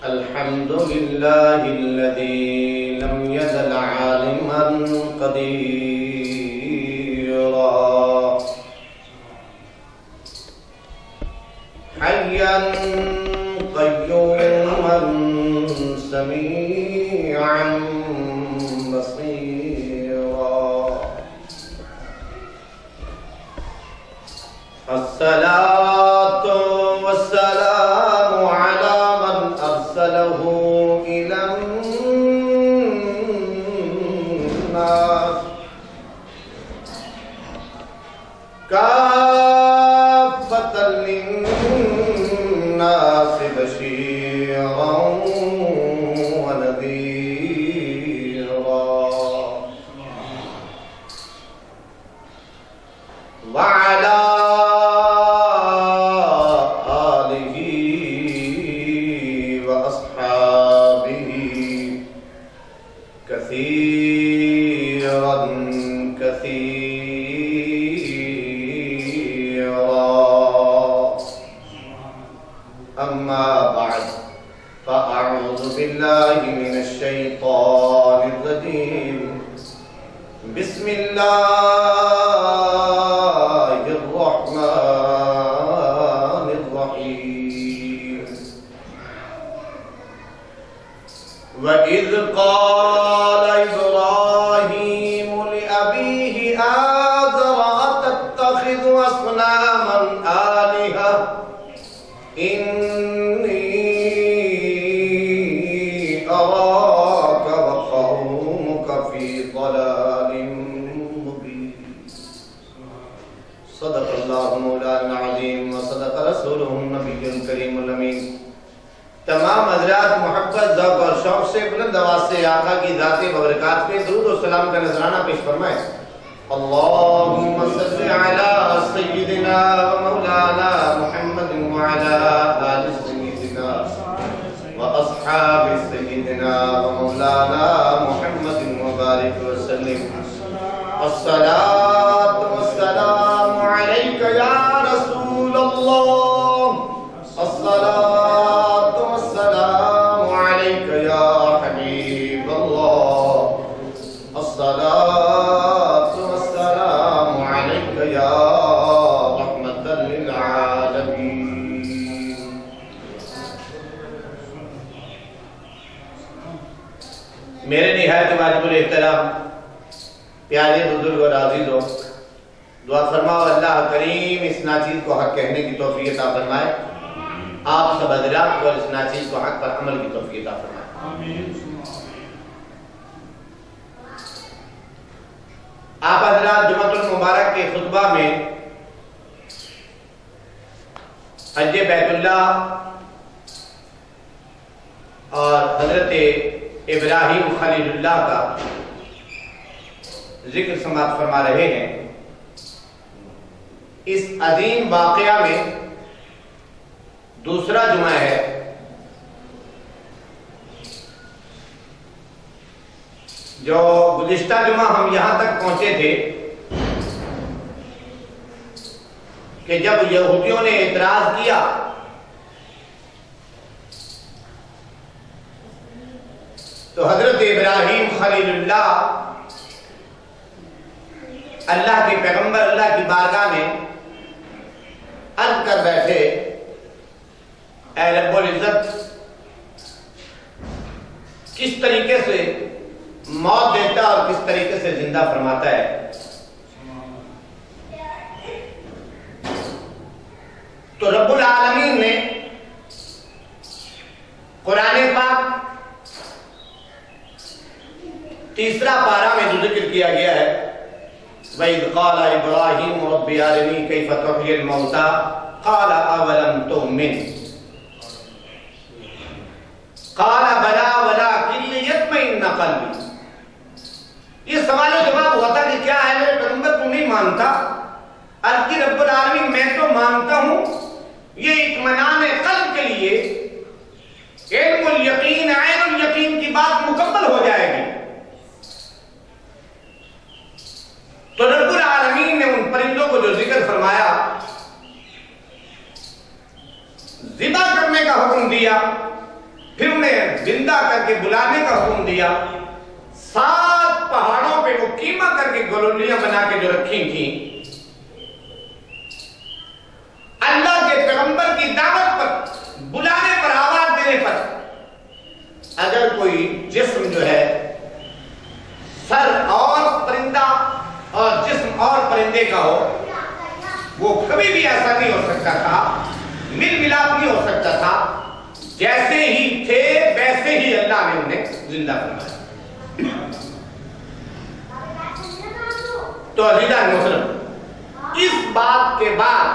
الحمد لله الذي لم يزل عالما قديرا حيا قيوما سميعا بصيرا الصلاة والسلام على من أرسله إلى الناس كافة للناس بشيرا ونذيرا وعلى بالله من الشيطان الرجيم بسم الله الرحمن الرحيم وإذ قال إبراهيم لأبيه آزر أتتخذ أصناما آلهة أراك وقومك في ضلال مبين صدق الله مولانا العظيم وصدق رسوله النبي الكريم الأمين تمام حضرات محبت ذوق اور شوق سے بلند آواز سے آقا کی ذات ببرکات پہ درود و سلام کا نذرانہ پیش فرمائیں اللهم صل على سيدنا ومولانا محمد وعلى آل سيدنا وأصحاب سيدنا ومولانا محمد وبارك وسلم الصلاة والسلام عليك يا رسول الله الصلاة والسلام عليك يا حبيب الله الصلاة والسلام عليك يا رحمة للعالمين میرے نہایت واجب الاحترام پیارے بزرگ اور عزیزوں دعا فرماؤ اللہ کریم اس ناچیز کو حق کہنے کی توفیق عطا فرمائے آپ سب حضرات کو اس ناچیز کو حق پر عمل کی توفیق عطا فرمائے آپ حضرات جمعۃ المبارک کے خطبہ میں حج بیت اللہ اور حضرت ابراہیم خلیل اللہ کا ذکر سماعت فرما رہے ہیں اس عظیم واقعہ میں دوسرا جمعہ ہے جو گزشتہ جمعہ ہم یہاں تک پہنچے تھے کہ جب یہودیوں نے اعتراض کیا تو حضرت ابراہیم خلیل اللہ اللہ کے پیغمبر اللہ کی بارگاہ میں عرض کر بیٹھے اے رب العزت کس طریقے سے موت دیتا اور کس طریقے سے زندہ فرماتا ہے تو رب العالمین نے قرآن پاک تیسرا پارہ میں جو ذکر کیا گیا ہے وَإِذْ قَالَ إِبْرَاهِيمُ رَبِّ أَرِنِي كَيْفَ تُحْيِي الْمَوْتَى قَالَ أَوَلَمْ تُؤْمِنْ قَالَ بَلَى وَلَكِنْ لِيَطْمَئِنَّ قَلْبِي یہ سوال و جواب ہوا تھا کہ کیا ہے میرے پیغمبر تو نہیں مانتا عرض کی رب العالمین میں تو مانتا ہوں یہ اطمینان قلب کے لیے علم الیقین عین الیقین کی بات مکمل ہو جائے گی تو رب العالمین نے ان پرندوں کو جو ذکر فرمایا ذبح کرنے کا حکم دیا، پھر انہیں زندہ کر کے بلانے کا حکم دیا، 7 پہاڑوں پہ وہ قیمہ کر کے گلولیاں بنا کے جو رکھی تھیں، اللہ کے پیغمبر کی دعوت پر، بلانے پر، آواز دینے پر اگر کوئی جسم جو ہے سر اور پرندہ اور جسم اور پرندے کا ہو، وہ کبھی بھی ایسا نہیں ہو سکتا تھا، مل ملاپ نہیں ہو سکتا تھا، جیسے ہی تھے ویسے ہی اللہ نے انہیں زندہ فرمایا۔ تو عزیزان محترم، اس بات کے بعد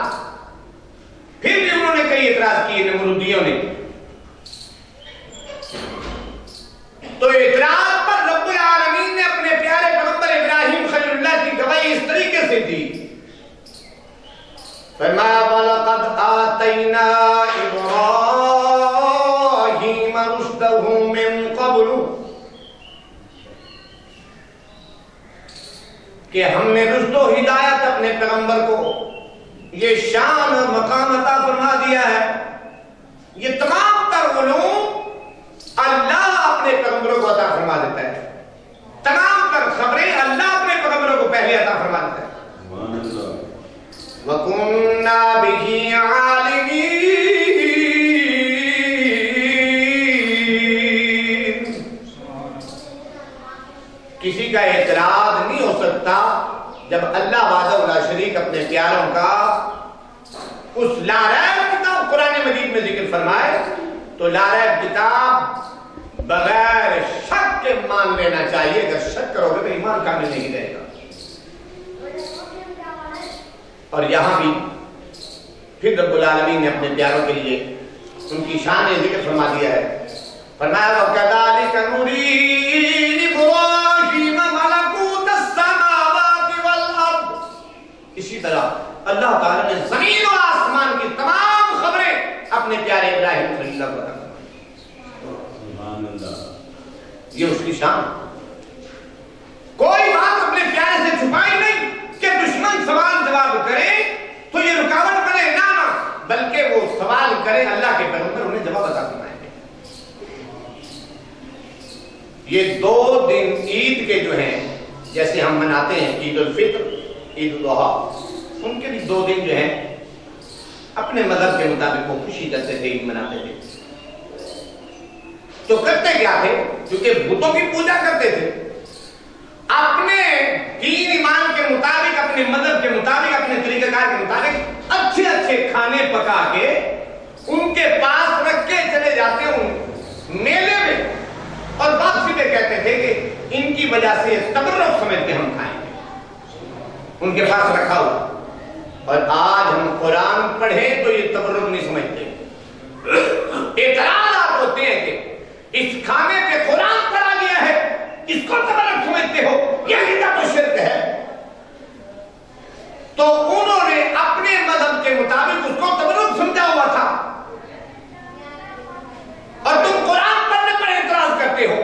پھر بھی انہوں نے کئی اعتراض کیے نمرودیوں نے، تو اعتراض پر رب العالمین نے اپنے پیارے پیغمبر ابراہیم خلیل اللہ کی گواہی اس طریقے سے دی، فرمایا وَلَقَدْ آتَيْنَا إِبْرَاهِيمَ رُشْدَهُ مِنْ قَبْلُ، کہ ہم نے رشد و ہدایت اپنے پیغمبر کو یہ شان اور مقام عطا فرما دیا ہے۔ یہ تمام تر علوم اللہ اپنے پیغمبروں کو عطا فرما دیتا ہے، تمام تر خبریں اللہ اپنے پیغمبروں کو پہلے عطا فرما دیتا ہے۔ وَكُنَّا بِهِ عَالِمِينَ، کسی کا اعتراض نہیں ہو سکتا جب اللہ وحدہ لا شریک اپنے پیاروں کا اس لاریب کتاب قرآن مجید میں ذکر فرمائے تو لاریب کتاب بغیر شک کے مان لینا چاہیے۔ اگر شک کرو گے تو ایمان کامل نہیں رہے گا۔ اور یہاں بھی پھر رب العالمین نے اپنے پیاروں کے لیے ان کی شان ذکر فرما دیا ہے، فرمایا وَكَذَلِكَ نُرِي إِبْرَاهِيمَ مَلَكُوتَ السَّمَاوَاتِ وَالْأَرْضِ، اسی طرح اللہ تعالیٰ نے زمین و آسمان کی تمام خبریں اپنے پیارے ابراہیم خلیل اللہ کو عطا فرمائی۔ یہ اس کی شان، کوئی بات اپنے پیارے سے چھپائی نہیں کہ دشمن سوال جواب کرے تو یہ رکاوٹ بنے، نہ بلکہ وہ سوال کرے اللہ کے پیغمبر انہیں جواب عطا فرمائیں گے۔ یہ 2 دن عید کے جو ہیں، جیسے ہم مناتے ہیں عید الفطر، عید الاضحیٰ، ان کے بھی 2 دن جو ہیں اپنے مذہب کے مطابق وہ خوشی کرتے تھے، عید مناتے تھے۔ تو کرتے کیا تھے؟ کیونکہ بتوں کی پوجا کرتے تھے، اپنے دین ایمان کے مطابق، اپنے مذہب کے مطابق، اپنے طریقہ کار کے مطابق اچھے اچھے کھانے پکا کے ان کے پاس رکھ کے چلے جاتے ان میلے میں، اور واپسی پہ کہتے تھے کہ ان کی وجہ سے تبرک سمجھ کے ہم کھائیں گے، ان کے پاس رکھا ہوا۔ اور آج ہم قرآن پڑھیں تو یہ تبرک نہیں سمجھتے، اعتراضات ہوتے ہیں کہ اس کھانے پہ قرآن پڑھا گیا ہے، اس کو تبرک سمجھتے ہو، یہ بدعت و شرک ہے۔ تو انہوں نے اپنے مذہب کے مطابق اس کو تبرک سمجھا ہوا تھا، اور تم قرآن پڑھنے پر اعتراض کرتے ہو۔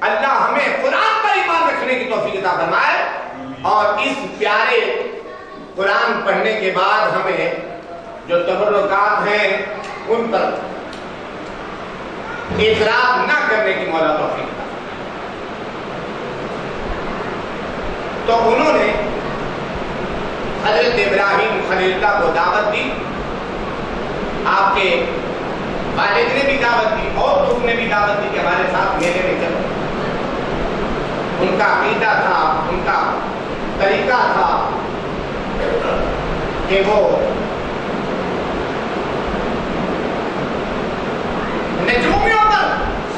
اللہ ہمیں قرآن پر ایمان رکھنے کی توفیق عطا فرمائے، اور اس پیارے قرآن پڑھنے کے بعد ہمیں جو تبرکات ہیں ان پر اعتراض نہ کرنے کی مولا توفیق عطا۔ تو انہوں نے حضرت ابراہیم خلیل اللہ کو دعوت دی، آپ کے والد نے بھی دعوت دی اور لوگوں نے بھی دعوت دی کہ ہمارے ساتھ میلے میں چلو۔ ان کا عقیدہ تھا، ان کا طریقہ تھا کہ وہ نجومیوں پر،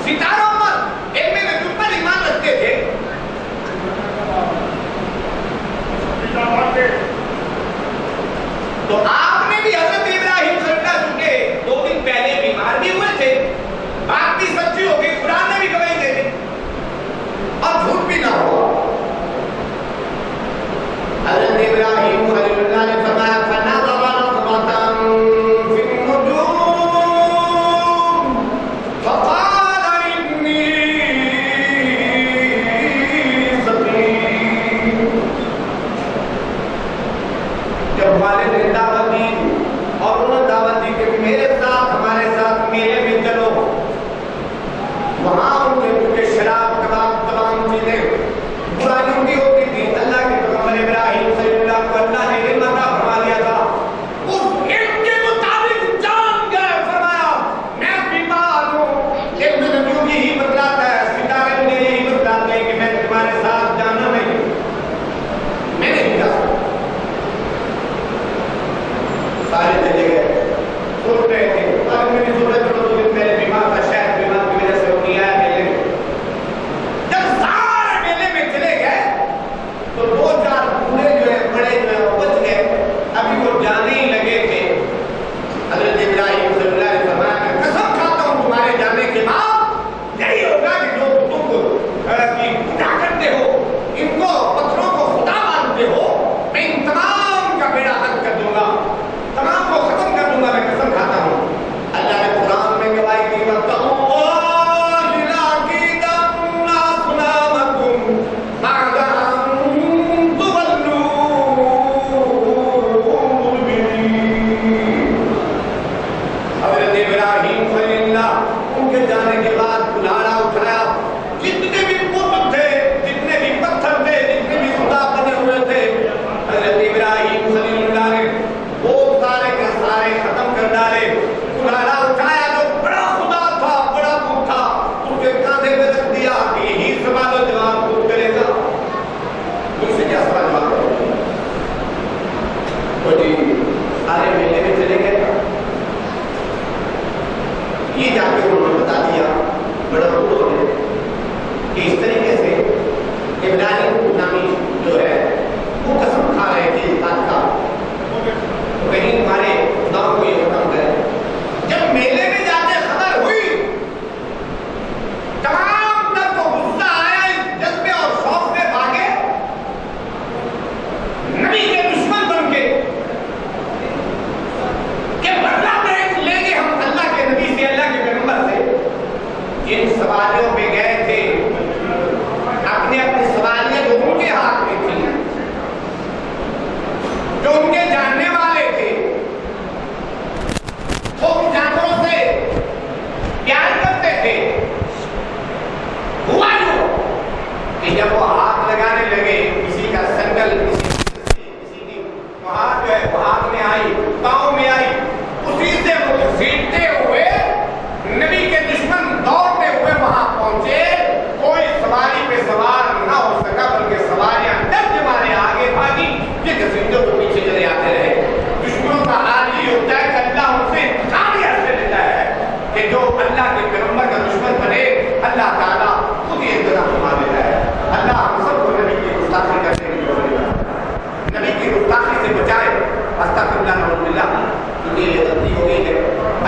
ستاروں پر، علم نجوم پر ایمان رکھتے تھے۔ تو آپ نے بھی حضرت ابراہیم صلی اللہ علیہ وسلم کے 2 دن پہلے بیمار بھی ہوئے تھے، بات بھی سچی ہو گئی، قرآن نے بھی گواہی دے دی اور جھوٹ بھی نہ ہو۔ حضرت ابراہیم خلیل اللہ نے فرمایا فَنَظَرَ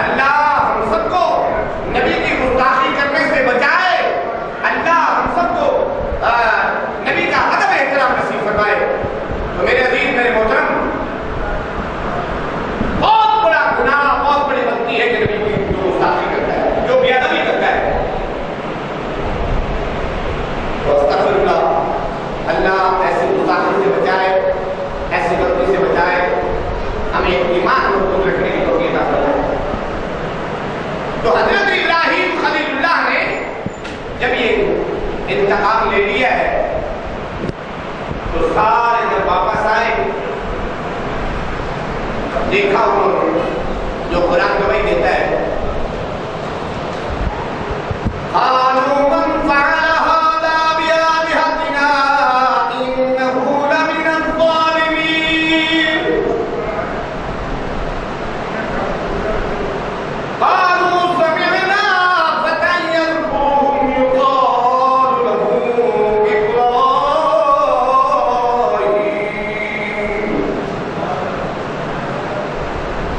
اللہ ہم سب کو نبی کی گستاخی کرنے سے بچائے، اللہ ہم سب کو نبی کا ادب احترام نصیب فرمائے۔ تو میرے عزیز، میرے محترم، بہت بڑا گناہ، بہت بڑی غلطی ہے کہ نبی کی جو گستاخی کرتا ہے، جو بے ادبی کرتا ہے۔ تو استغفر اللہ، اللہ ایسی گستاخی سے بچائے، ایسی غلطی سے بچائے، ہمیں ایمان کو رکھنے کی توفیق عطا فرمائے۔ تو حضرت ابراہیم خلیل اللہ نے جب یہ انتقام لے لیا ہے تو سارے جب واپس آئے، دیکھا انہوں نے جو قرآن گواہی دیتا ہے، قالوا من فعل هذا بآلهتنا إنه لمن الظالمين قالوا سمعنا فتى يذكرهم يقال له إبراهيم۔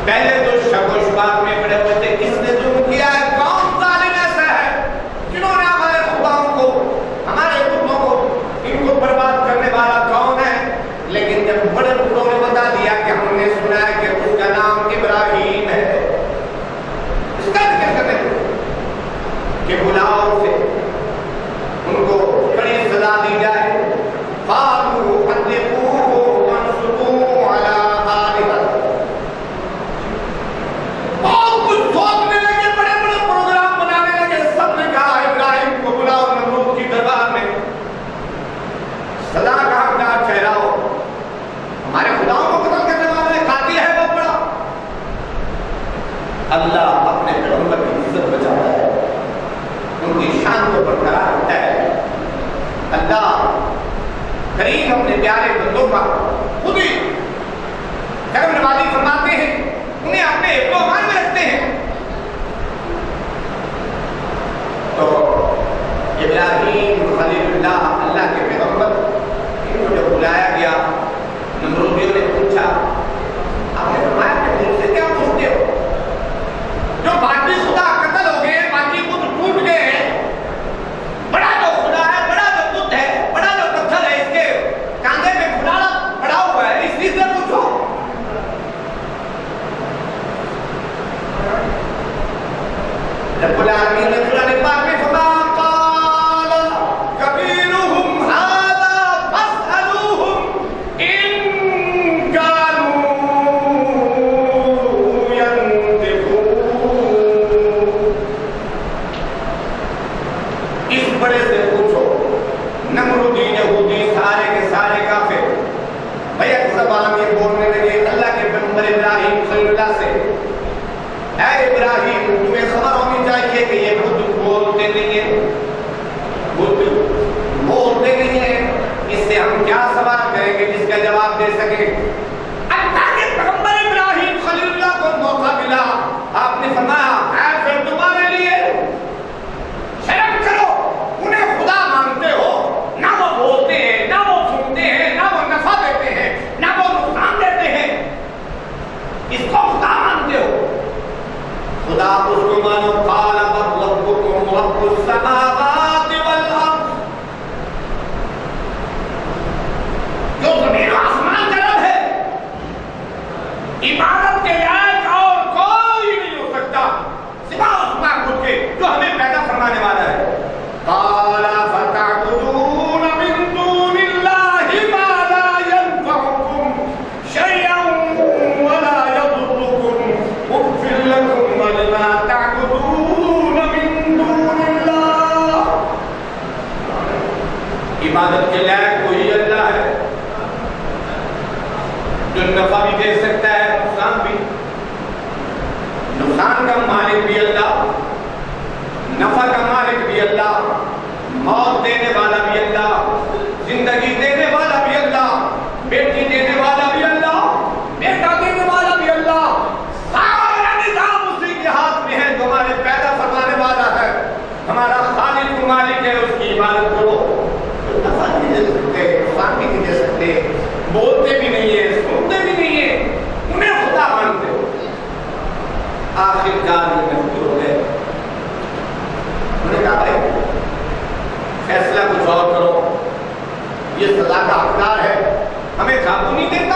پہلے تو شک و شبہات میں پڑے ہوئے تھے، کس نے ظلم کیا ہے، کون ظالم ایسا ہے جنہوں نے ہمارے خداؤں کو، ہمارے بتوں کو، ان کو برباد کرنے والا کون ہے؟ لیکن جب بڑے بڑوں نے بتا دیا کہ ہم نے سنا ہے کہ اس کا نام ابراہیم ہے، اس کا ذکر کرنے کہ بلاؤ سے ان کو بڑی سزا دی جائے۔ قالوا حدثوه وانصبوا على آلهتكم۔ بہت کچھ سوچنے لگے، بڑے بڑے پروگرام بنانے لگے، سب نے کہا ابراہیم کو بلاؤ نمرود کی دربار میں، سزا کا حقدار ٹھہراؤ، ہمارے خداؤں کو قتل کرنے والا ہے، قاتل ہے بہت بڑا۔ اللہ اپنے پیغمبر کی عزت بچاتا ہے، ان کی شان کو برقرار رکھتا ہے۔ اللہ کریم اپنے پیارے بندوں کا خود ہی کرم نوازی فرماتے ہیں، انہیں اپنے حفظ و امان میں رکھتے ہیں۔ تو ابراہیم خلیل اللہ، اللہ کے پیغمبر، ان کو جب بلایا گیا، نمرودیوں نے پوچھا، آپ نے فرمایا کہ مجھ سے کیا پوچھتے ہو؟ جو باقی خدا قتل ہو گئے، باقی بت ٹوٹ گئے ہیں، بڑا جو خدا ہے، بڑا جو بت ہے، بڑا جو پتھر ہے، اس کے کاندھے میں کھلاڑا پڑا ہوا ہے، اس چیز سے پوچھو۔ رب العالمین نے قرآن پاک میں فرمایا قال کبیرہم ھذا فاسألوہم ان کانوا ینطقون۔ اس بڑے سے پوچھو، نمرودی یہودی سارے کے سارے کافر بیک زبان یہ بولنے لگے اللہ کے پیغمبر ابراہیم صلی اللہ سے، اے ابراہیم تمہیں خبر ہونی چاہیے کہ یہ بت بولتے نہیں ہیں، بت بولتے نہیں ہیں، اس سے ہم کیا سوال کریں گے جس کا جواب دے سکیں؟ اللہ کے پیغمبر ابراہیم خلیل اللہ کو موقع ملا، آپ نے فرمایا اے پھر تمہارے لیے شرم کرو، انہیں خدا مانتے ہو، نہ وہ بولتے ہیں، نہ وہ سنتے ہیں، نہ وہ نفع دیتے ہیں، نہ وہ نقصان دیتے ہیں، اس کو خدا مانتے ہو، خدا اس کو مانو۔ قال ربکم رب السماوات والارض، جو زمین و آسمان کا رب ہے، عبادت کے لائق اور کوئی نہیں ہو سکتا سوا اس معبود کے جو ہمیں پیدا فرمانے والا ہے۔ قال فتعبدون من دون اللہ ما لا ينفعكم شيئا ولا يضركم اغفر لكم ولما تعبدون من دون اللہ۔ عبادت کے لائق وہی اللہ ہے جو نفع بھی دے سکتا ہے، نقصان بھی، نقصان کا مالک بھی اللہ، نفع کا مالک بھی اللہ، موت دینے والا بھی اللہ، زندگی دینے والا بھی اللہ، بیٹی دینے والا بھی اللہ، بیٹا دینے والا بھی اللہ، سارا نظام اسی کے ہاتھ میں ہے جو ہمارے پیدا فرمانے والا ہے، ہمارا خالق و مالک ہے، اس کی عبادت کرو۔ نفع نہیں دے سکتے، نقصان بھی نہیں دے سکتے، بولتے بھی نہیں ہیں، سنتے بھی نہیں ہیں، انہیں خدا مانتے ہو۔ آخر کار یہ مجبور ہو گئے. انہوں نے کہا بھائی فیصلہ کچھ اور کرو، یہ سزا کا حقدار ہے، ہمیں قابو نہیں دیتا،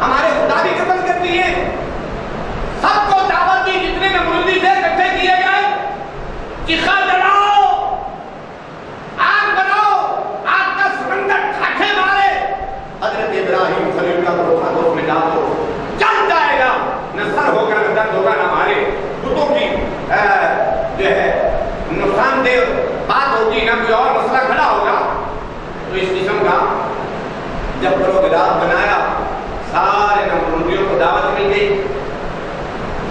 ہمارے خدا بھی قتل کرتی ہے. سب کو دعوت دی، جتنے نمرودی تھے اکٹھے کیے گئے، چیخا جلاؤ، آگ بناؤ، آگ کا سمندر ٹھاٹھے مارے. حضرت ابراہیم خلیل اللہ کو اٹھا دو، میں ڈال دو، چل جائے گا، نہ سر ہوگا نہ درد ہوگا نہ ہمارے بتوں کی جو ہے نقصان دہ بات ہوگی، نہ کوئی اور مسئلہ کھڑا ہوگا. تو اس قسم کا جب پروگرام بنایا، سارے نمرودیوں کو دعوت مل گئی،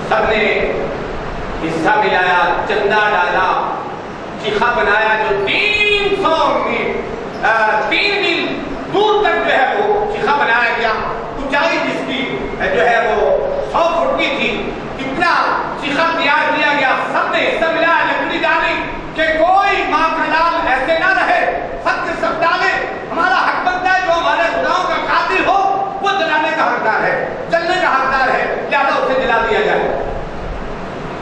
سب نے حصہ ملایا، چندہ ڈالا، چیخا بنایا جو 3 میل دور تک جو ہے وہ چیخا بنایا گیا. اونچائی جس کی جو ہے وہ 100 فٹ کی تھی، اتنا چیخا تیار کیا گیا. سب نے حصہ ملایا، لکڑی ڈالی کہ کوئی ماں کا لال ایسے نہ رہے، سب کے سب ڈالے. ہمارا حق بنتا ہے جو ہمارے خداؤں کا قاتل ہو وہ جلانے کا حقدار ہے، جلنے کا حقدار ہے، لہذا اسے جلا دیا جائے.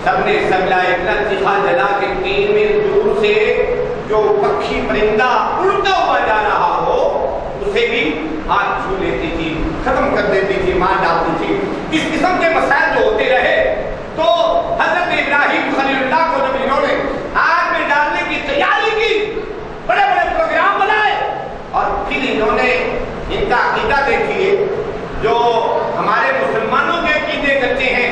سب نے حصہ ملایا، اتنا چیخا جلا کہ 3 میل دور سے جو پکھی پرندہ اڑتا ہوا جا رہا ہو اسے بھی ہاتھ چھو لیتی تھی، ختم کر دیتی تھی، مار ڈالتی تھی. اس قسم کے مسائل جو ہوتے رہے تو حضرت ابراہیم خلیل اللہ کو جب انہوں نے آگ میں ڈالنے کی تیاری کی، بڑے بڑے پروگرام بنائے، اور پھر انہوں نے ان کا عقیدہ دیکھیے جو ہمارے مسلمانوں کے عقیدے کرتے ہیں.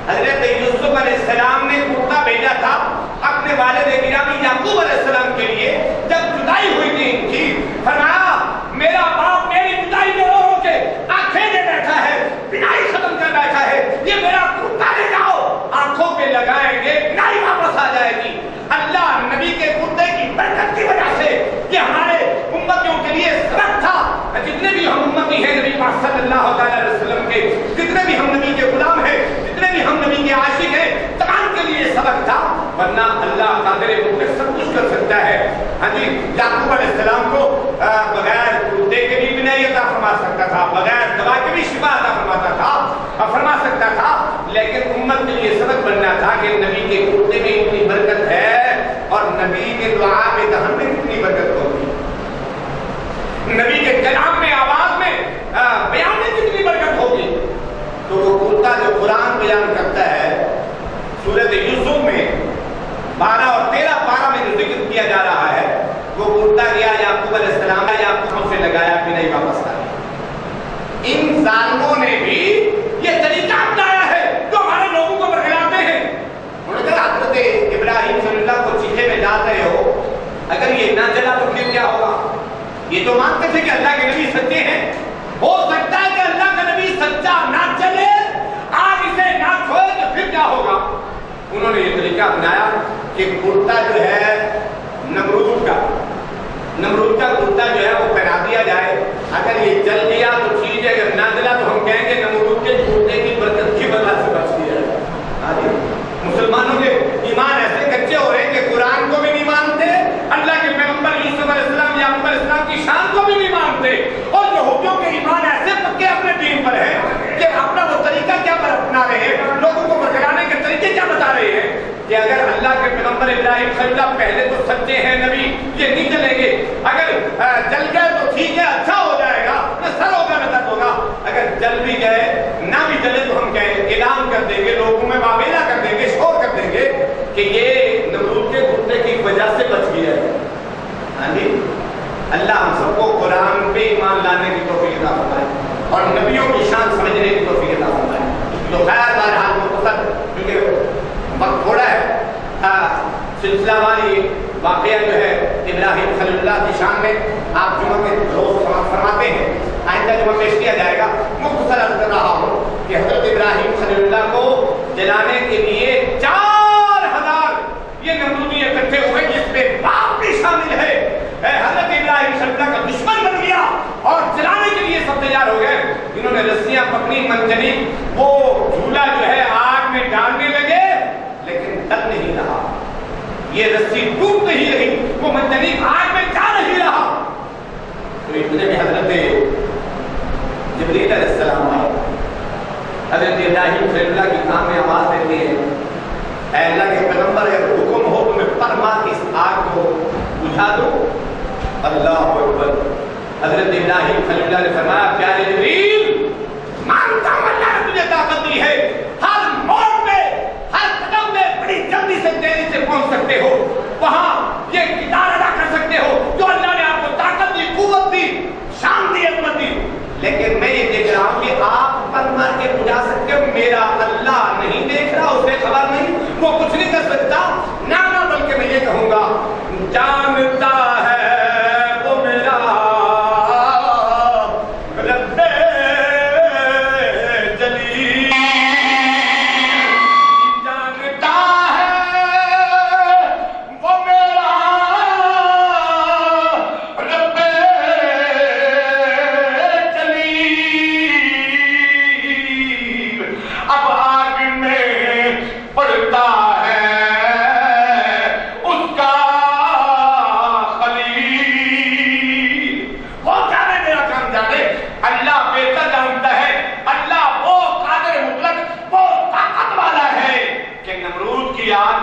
حضرت یوسف علیہ السلام نے کرتا بھیجا تھا اپنے والد گرامی یعقوب علیہ السلام کے لیے. جب جدائی ہوئی تھی ان کی، فرمایا میرا باپ میری جدائی میں رو رو کے آنکھیں دے بیٹھا ہے، بینائی ختم کر بیٹھا ہے، یہ میرا کرتا لے جاؤ، آنکھوں پہ لگائیں گے بینائی واپس آ جائے گی. اللہ نبی کے کرتے کی برکت کی وجہ سے یہ ہمارے امتیوں کے لیے سبق تھا. جتنے بھی ہم امتی ہیں نبی پاک صلی اللہ علیہ وسلم کے، جتنے بھی ہم نبی کے غلام ہیں، جتنے بھی ہم نبی کے عاشق ہیں، تمام کے لیے سبق تھا. ورنہ اللہ قادر مطلق سب کچھ کر سکتا ہے. ہاں جی، یعقوب علیہ السلام کو بغیر کرتے کے بھی بینائی عطا فرما سکتا تھا، بغیر دوا کے بھی شفا عطا فرماتا تھا، فرما سکتا تھا. لیکن امت کے لیے سبق بننا تھا کہ نبی کے کرتے میں اتنی برکت ہے اور نبی کے دعا میں دہن میں کتنی برکت ہوگی، نبی کے کلام میں، آواز میں، بیان میں کتنی برکت ہوگی. تو وہ کرتا جو قرآن بیان کرتا ہے سورۃ یوسف میں 12 اور 13 پارہ میں جو ذکر کیا جا رہا ہے، وہ کرتا گیا یعقوب علیہ السلام کا، یعقوب سے لگایا کہ نہیں واپس آ. ان ظالموں نے بھی یہ طریقہ اپنایا ہے جو ہمارے لوگوں کو برگلاتے ہیں. انہوں نے کہا حضرت ابراہیم صلی اللہ کو چیخے میں ڈال رہے ہو، اگر یہ نہ جلا تو پھر کیا ہوگا؟ یہ تو مانتے تھے کہ اللہ کے نبی سچے ہیں، ہو سکتا ہے کہ اللہ کا نبی سچا نہ چلے، آگ اسے نہ چھوئے تو پھر کیا ہوگا؟ انہوں نے یہ طریقہ اپنایا کہ کرتا جو ہے نمرود کا کرتا جو ہے وہ پہنا دیا جائے. اگر یہ جل گیا تو ٹھیک ہے، اگر نہ جلا تو ہم کہیں گے نمرود کے کرتے کی برکت کی وجہ سے بچ گیا ہے. مسلمانوں کے ایمان ایسے کچے ہو رہے ہیں کہ قرآن کو بھی نہیں مانتے، اللہ کے پیغمبر یوسف علیہ السلام، یعقوب علیہ السلام کی شان کو بھی نہیں مانتے، اور یہودیوں کے ایمان ایسے پکے اپنے دین پر ہیں کہ اپنا وہ طریقہ کیا پر اپنا رہے ہیں، لوگوں کو برگلانے کے طریقے کیا بتا رہے ہیں کہ اگر اللہ کے پیغمبر ابراہیم خلیل اللہ پہلے تو سچے ہیں نبی، یہ نہیں چلیں گے، اگر جل گئے تو ٹھیک ہے، اچھا ہو جائے گا، نہ سر ہوگا نہ درد ہوگا، اگر جل بھی گئے نہ بھی جلے تو ہم کہیں اعلان کر دیں گے، لوگوں میں واویلا کر دیں گے، شور کر دیں گے کہ یہ نمرود کے کرتے کی وجہ سے بچ گیا ہے. ہاں جی، اللہ ہم سب کو قرآن پہ ایمان لانے کی توفیق عطا فرمائے اور نبیوں کی شان سمجھنے کی توفیق عطا فرمائے. تو خیر بہرحال مختصر کیونکہ وقت تھوڑا ہے، سلسلہ والی واقعہ جو ہے ابراہیم خلیل اللہ کی شان میں آپ جمعہ کے روز فرماتے ہیں، آئندہ جمعہ پیش کیا جائے گا. مختصر عرض کر رہا ہوں کہ حضرت ابراہیم خلیل اللہ کو جلانے کے لیے 4000 یہ نمرودی اکٹھے ہوئے، جس پہ باپ بھی شامل ہے. حضرت ابراہیم خلیل اللہ کا دشمن بن گیا اور جلانے کے لیے سب تیار ہو گئے. انہوں نے رسیاں پکڑی، منجنی وہ جھولا جو ہے آگ میں ڈالنے لگے، لیکن ڈر نہیں رہا، یہ رسی ٹوٹ نہیں رہی، وہ منجنی آگ میں جا نہیں رہا. تو اتنے میں حضرت جبریل علیہ السلام آئے، حضرت ابراہیم خلیل اللہ کی کان میں آواز دیتے ہیں حضرت ابراہیم خلیل اللہ نے فرمایا پیارے جبریل مانتا ہوں اللہ نے تجھے طاقت دی ہے، ہر موڑ پہ ہر قدم میں بڑی جلدی سے تیزی سے پہنچ سکتے ہو، وہاں یہ کردار ادا کر سکتے ہو جو اللہ نے آپ کو طاقت دی، قوت دی، شان دی، عظمت دی، لیکن میں یہ دیکھ رہا ہوں کہ آپ پر مار کے پجا سکتے ہو، میرا اللہ نہیں دیکھ رہا، اسے خبر نہیں، وہ کچھ نہیں کر سکتا، نہ بلکہ میں یہ کہوں گا جانتا ہے وہ میرا رب جلیل، جانتا ہے وہ میرا رب جلیل، اب آگ میں پڑتا ہے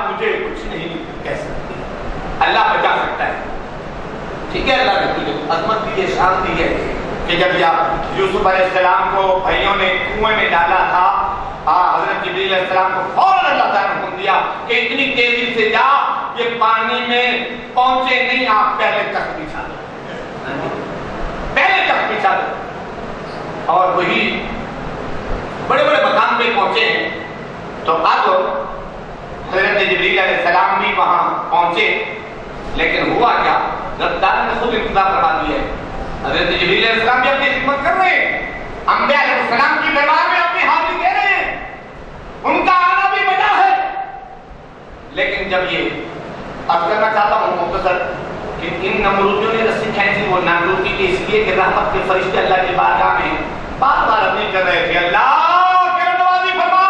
مجھے کچھ نہیں کہہ سکتی، اللہ بچا سکتا ہے، ٹھیک ہے، اللہ نے تجھے عظمت دی ہے، شان دی ہے کہ جب یوسف علیہ السلام کو بھائیوں نے کنویں میں ڈالا تھا، حضرت جبریل علیہ السلام کو فوراً اللہ تعالیٰ نے حکم دیا کہ اتنی تیزی سے جا یہ پانی میں پہنچے نہیں، آپ پہلے تک بچھا دو، پہلے تک بچھا دو، اور وہی بڑے بڑے مقام پہ پہنچے ہیں، تو اب حضرت جبریل علیہ السلام بھی وہاں پہنچے، لیکن ہوا کیا، رب تعالیٰ نے خود انتظام فرما دیا ہے، حضرت جبریل علیہ السلام بھی اپنی خدمت کر رہے ہیں، انبیاء علیہ السلام کی دربار میں اپنی حاضری دے رہے ہیں، ان کا آنا بھی وجہ ہے، لیکن جب یہ اب کرنا چاہتا ہوں مختصر کہ ان نمرودیوں نے رسی کھینچی، وہ نمرودی کے اس لیے کہ رحمت کے فرشتے اللہ کی بارگاہ میں بار بار اپیل کر رہے تھے، اللہ کرم نوازی فرما،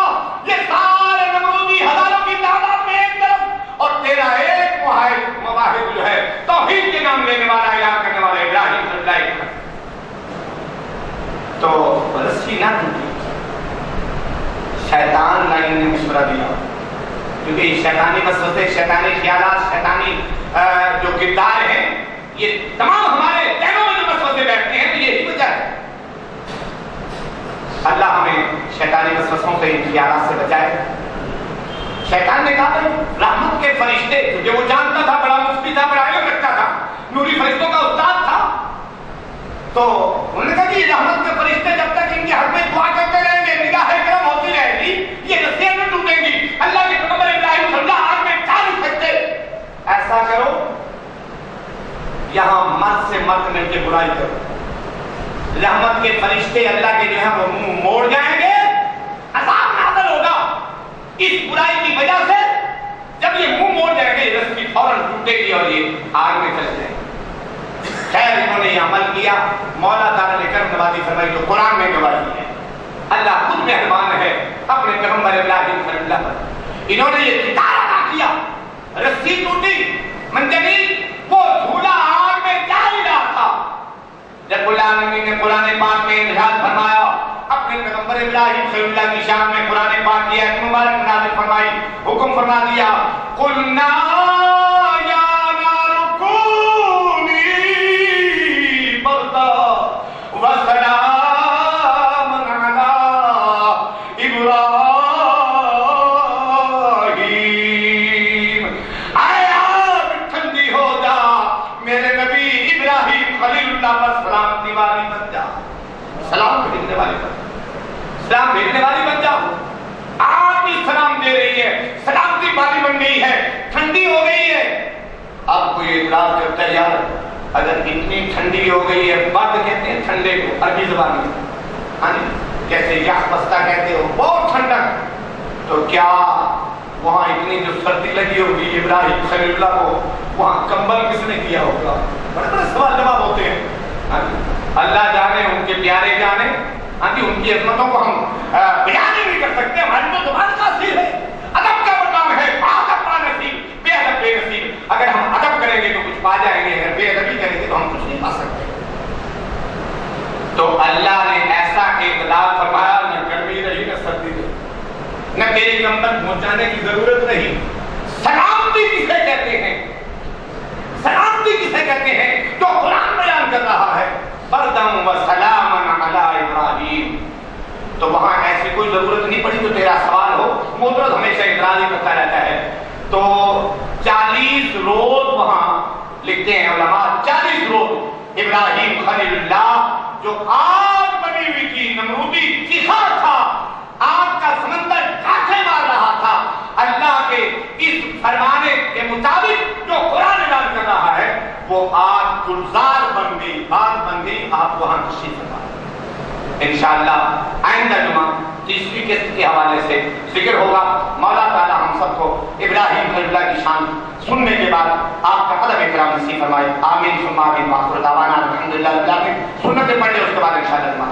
یہ سارے نمرودی ہزاروں کی تعداد میں ایک طرف اور تیرا ایک مواحد جو ہے توحید کے نام لینے والا، اعلان کرنے والا ابراہیم صلی اللہ علیہ وسلم، تو رسی نہ ٹوٹی، شیطان لائن نے مشورہ دیا، کیونکہ شیطانی وسوسے، شیطانی خیالات، شیطانی جو کردار ہیں، یہ تمام ہمارے ذہنوں میں جو وسوسے بیٹھتے ہیں، تو یہی وجہ ہے، اللہ ہمیں شیطانی وسوسوں سے، خیالات سے بچائے۔ شیطان نے کہا رحمت کے فرشتے، کیونکہ وہ جانتا تھا، بڑا مفتی تھا، بڑا علم رکھتا تھا، نوری فرشتوں کا استاد تھا، تو انہوں نے کہا کہ رحمت کے فرشتے جب تک ان کے حق میں دعا کرتے رہیں گے، نگاہ کرم ہوتی رہے گی، یہ رسیاں نہ ٹوٹیں گی، اللہ کے پیغمبر ابراہیم صلی اللہ آگ میں جا نہیں سکتے، ایسا کرو یہاں مرد سے مرد مل کے برائی کرو، رحمت کے فرشتے اللہ کے جو ہیں وہ منہ موڑ جائیں گے، عذاب نازل ہوگا اس برائی کی وجہ سے، جب یہ منہ موڑ جائیں گے یہ رسی فوراً ٹوٹے گی اور یہ آگ میں چل جائے گی۔ خیر انہوں نے یہ عمل کیا، مولا تعالیٰ نے کرم نوازی فرمائی جو قرآن میں گواہی ہے، اللہ خود مہربان ہے اپنے پیغمبر ابراہیم صلی اللہ علیہ وسلم، انہوں نے یہ کردار ادا کیا، رسی ٹوٹی، منجنیق وہ جھولا آگ میں جا ہی رہا تھا، رب العالمین نے قرآن پاک میں ارشاد فرمایا، اپنے پیغمبر ابراہیم صلی اللہ کی شان میں قرآن پاک کی آیت مبارک نازل فرمائی، حکم فرما دیا، قلنا یا نار کونی بردا وسلام علی ابراہیم، اے آگ ٹھنڈی ہو جا، میرے نبی ابراہیم خلیل اللہ پر سلامتی والی بن جا، سلام بھیجنے والی بن جا، سلام بھیجنے والی بن جا، آگ بھی سلام دے رہی ہے، سلامتی والی بن گئی ہے، ٹھنڈی ہو گئی ہے۔ اب کوئی اعتراض کرتا ہے یار اگر اتنی ٹھنڈی ہو گئی ہے، برد کہتے ہیں ٹھنڈے کو عربی زبان میں، ہاں جی جیسے یخ بستہ کہتے ہو، بہت ٹھنڈک، تو کیا وہاں اتنی جو سردی لگی ہوگی ابراہیم خلیل اللہ کو، وہاں کمبل کس نے کیا ہوگا؟ بڑے بڑے سوال جواب ہوتے ہیں، ہاں جی اللہ جانے، ان کے پیارے جانے، ہاں جی ان کی عظمتوں کو ہم بیان نہیں کر سکتے، ہماری تو زبان قاصر ہے، ادب کا مقام ہے، ادب پا نصیب، بے ادب بے نصیب، اگر ہم ادب کریں گے تو کچھ پا جائیں گے، اگر بے ادبی کریں گے تو ہم کچھ نہیں پا سکتے۔ تو اللہ نے ایسا اعتدال فرمایا، نہ گرمی رہی نہ سردی رہی، نہ تیری کمبل پہنچانے کی ضرورت نہیں۔ سلامتی کسے کہتے ہیں؟ سلامتی کسے کہتے ہیں؟ جو قرآن بیان کر رہا ہے بردم و سلام علی ابراہیم. تو وہاں ایسی کوئی ضرورت نہیں پڑی تو تیرا سوال ہو. مدرد ہمیشہ اعتراض ہی کرتا رہتا ہے. تو 40 روز وہاں لکھتے ہیں علماء، 40 روز ابراہیم خلیل اللہ جو آگ بنی ہوئی تھی، نمرودی چیخا تھا، آگ کا سمندر ڈھاکے مار رہا تھا، اللہ کے اس فرمانے کے مطابق جو قرآن اعلان کر رہا ہے وہ آگ گلزار بن گئی، آگ بن گئی. آپ وہاں تشریف فرما. انشاءاللہ آئندہ جمعہ 30ویں قسط کے حوالے سے ذکر ہوگا. مولا تعالی ہم سب کو ابراہیم خلیل اللہ کی شان سننے کے بعد آپ کا ادب احترام نصیب فرمائے. آمین ثم آمین. وآخر دعوانا الحمدللہ رب العالمین. سنتیں پڑھ لیں اس کے بعد انشاءاللہ جمعہ